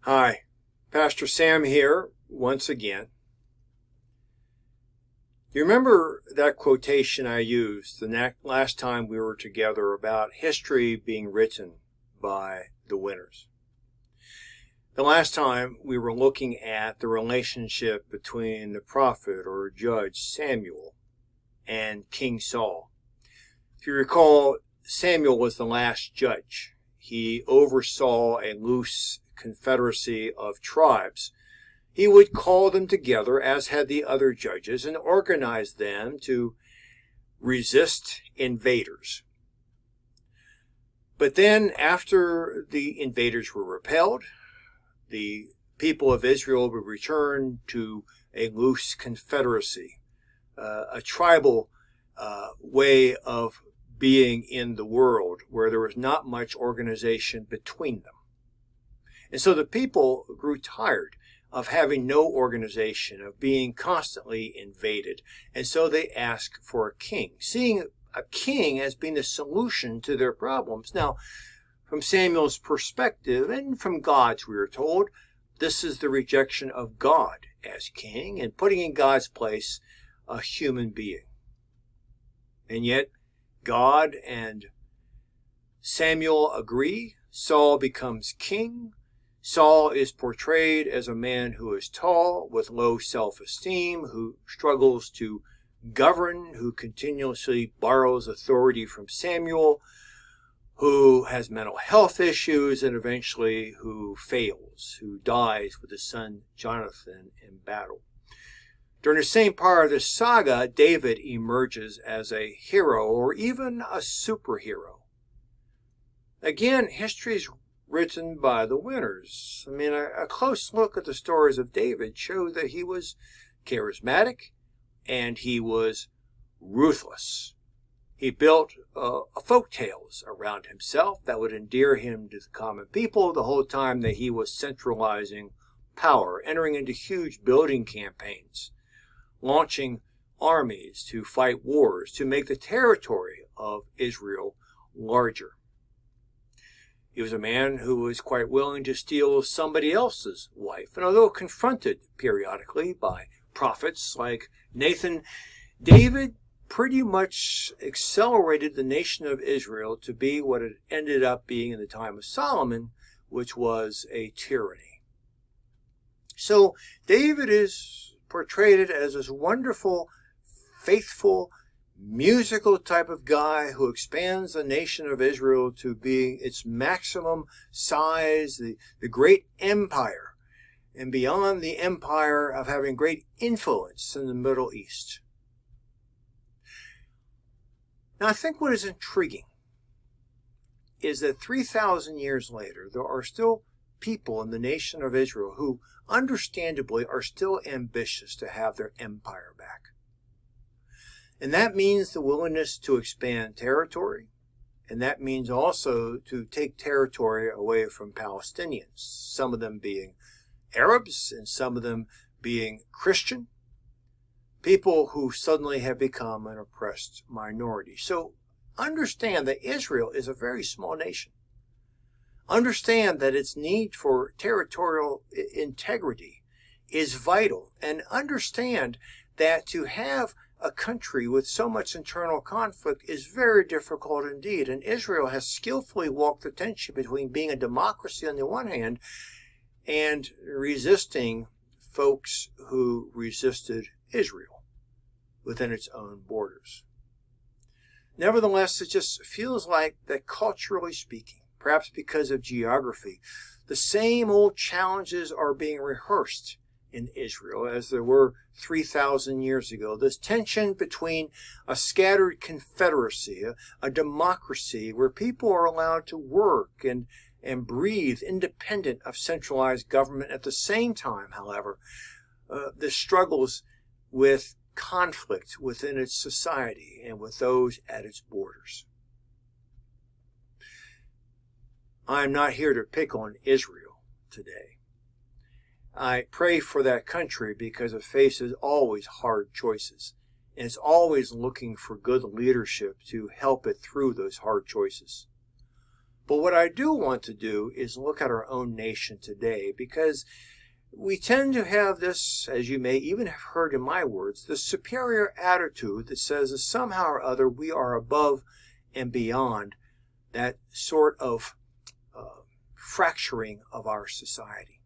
Hi, Pastor Sam here once again. You remember that quotation I used the last time we were together about history being written by the winners? The last time we were looking at the relationship between the prophet or judge Samuel and King Saul. If you recall, Samuel was the last judge. He oversaw a loose confederacy of tribes. He would call them together, as had the other judges, and organize them to resist invaders. But then, after the invaders were repelled, the people of Israel would return to a loose confederacy, a tribal way of being in the world where there was not much organization between them. And so the people grew tired of having no organization, of being constantly invaded. And so they asked for a king, seeing a king as being the solution to their problems. Now, from Samuel's perspective, and from God's, we are told, this is the rejection of God as king and putting in God's place a human being. And yet, God and Samuel agree. Saul becomes king. Saul is portrayed as a man who is tall, with low self-esteem, who struggles to govern, who continuously borrows authority from Samuel, who has mental health issues, and eventually who fails, who dies with his son Jonathan in battle. During the same part of the saga, David emerges as a hero or even a superhero. Again, history is written by the winners. A close look at the stories of David shows that he was charismatic and he was ruthless. He built folk tales around himself that would endear him to the common people the whole time that he was centralizing power, entering into huge building campaigns, launching armies to fight wars, to make the territory of Israel larger. He was a man who was quite willing to steal somebody else's wife. And although confronted periodically by prophets like Nathan, David pretty much accelerated the nation of Israel to be what it ended up being in the time of Solomon, which was a tyranny. So David is portrayed as this wonderful, faithful, musical type of guy who expands the nation of Israel to being its maximum size, the great empire, and beyond the empire of having great influence in the Middle East. Now, I think what is intriguing is that 3,000 years later, there are still people in the nation of Israel who, understandably, are still ambitious to have their empire back. And that means the willingness to expand territory, and that means also to take territory away from Palestinians, some of them being Arabs and some of them being Christian, people who suddenly have become an oppressed minority. So understand that Israel is a very small nation. Understand that its need for territorial integrity is vital, and understand that to have a country with so much internal conflict is very difficult indeed. And Israel has skillfully walked the tension between being a democracy on the one hand and resisting folks who resisted Israel within its own borders. Nevertheless, it just feels like that culturally speaking, perhaps because of geography, the same old challenges are being rehearsed in Israel as there were 3,000 years ago. This tension between a scattered confederacy, a democracy where people are allowed to work and breathe independent of centralized government. At the same time, however, the struggles with conflict within its society and with those at its borders. I'm not here to pick on Israel today. I pray for that country because it faces always hard choices, and it's always looking for good leadership to help it through those hard choices. But what I do want to do is look at our own nation today, because we tend to have this, as you may even have heard in my words, the superior attitude that says that somehow or other we are above and beyond that sort of fracturing of our society.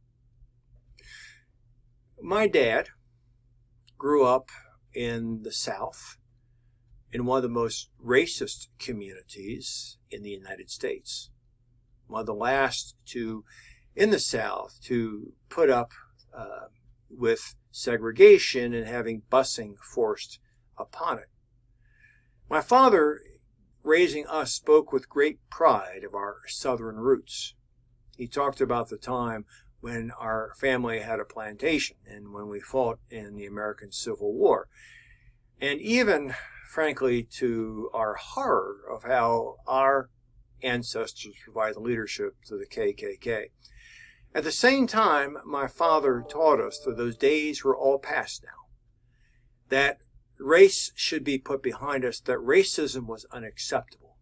My dad grew up in the South, in one of the most racist communities in the United States. One of the last in the South to put up with segregation and having busing forced upon it. My father, raising us, spoke with great pride of our Southern roots. He talked about the time when our family had a plantation and when we fought in the American Civil War. And even, frankly, to our horror of how our ancestors provided leadership to the KKK. At the same time, my father taught us that those days were all past now, that race should be put behind us, that racism was unacceptable.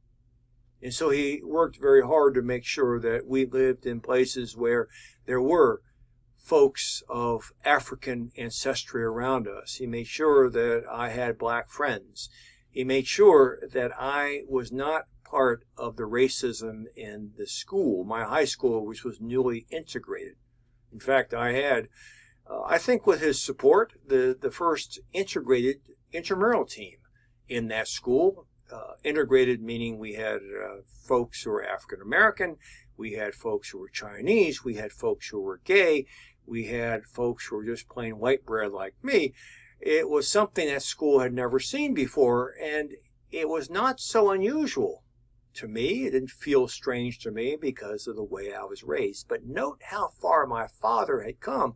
And so he worked very hard to make sure that we lived in places where there were folks of African ancestry around us. He made sure that I had black friends. He made sure that I was not part of the racism in the school, my high school, which was newly integrated. In fact, I had, I think with his support, the first integrated intramural team in that school. Integrated meaning we had folks who were African American, we had folks who were Chinese, we had folks who were gay, we had folks who were just plain white bread like me. It was something that school had never seen before, and it was not so unusual to me. It didn't feel strange to me because of the way I was raised. But note how far my father had come,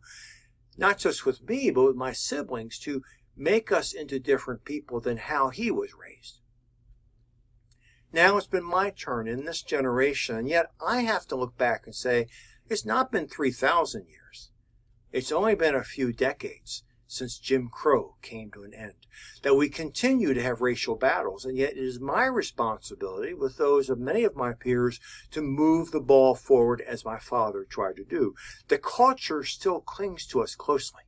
not just with me, but with my siblings, to make us into different people than how he was raised. Now it's been my turn in this generation, and yet I have to look back and say, it's not been 3,000 years. It's only been a few decades since Jim Crow came to an end, that we continue to have racial battles, and yet it is my responsibility, with those of many of my peers, to move the ball forward as my father tried to do. The culture still clings to us closely.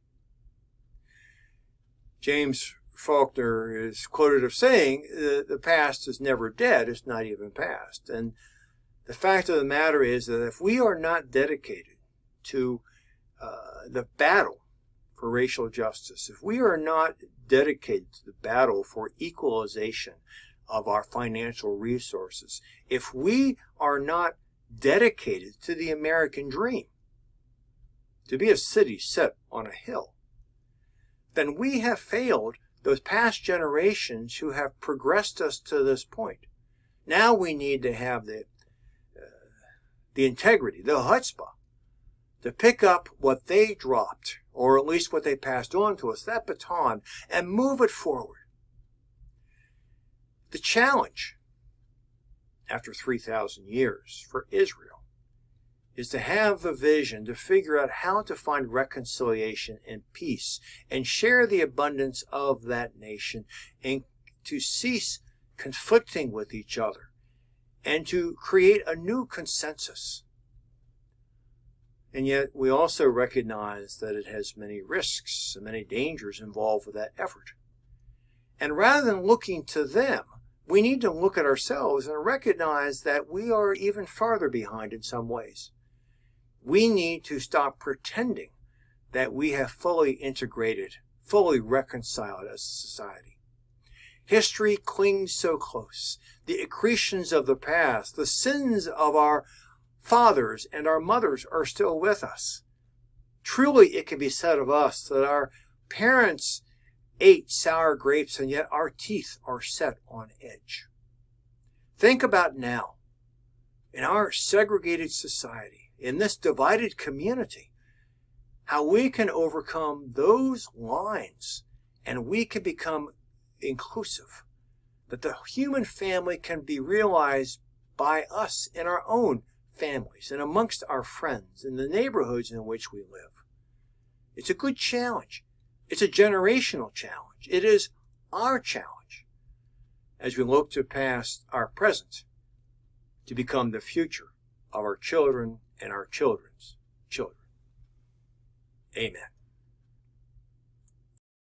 James Faulkner is quoted of saying, the past is never dead, it's not even past. And the fact of the matter is that if we are not dedicated to the battle for racial justice, if we are not dedicated to the battle for equalization of our financial resources, if we are not dedicated to the American dream, to be a city set on a hill, then we have failed those past generations who have progressed us to this point. Now we need to have the integrity, the chutzpah, to pick up what they dropped, or at least what they passed on to us, that baton, and move it forward. The challenge, after 3,000 years, for Israel is to have the vision to figure out how to find reconciliation and peace and share the abundance of that nation, and to cease conflicting with each other and to create a new consensus. And yet we also recognize that it has many risks and many dangers involved with that effort. And rather than looking to them, we need to look at ourselves and recognize that we are even farther behind in some ways. We need to stop pretending that we have fully integrated, fully reconciled as a society. History clings so close. The accretions of the past, the sins of our fathers and our mothers are still with us. Truly, it can be said of us that our parents ate sour grapes and yet our teeth are set on edge. Think about now, in our segregated society, in this divided community, how we can overcome those lines and we can become inclusive, that the human family can be realized by us in our own families and amongst our friends in the neighborhoods in which we live. It's a good challenge. It's a generational challenge. It is our challenge as we look to past our present to become the future of our children and our children's children. Amen.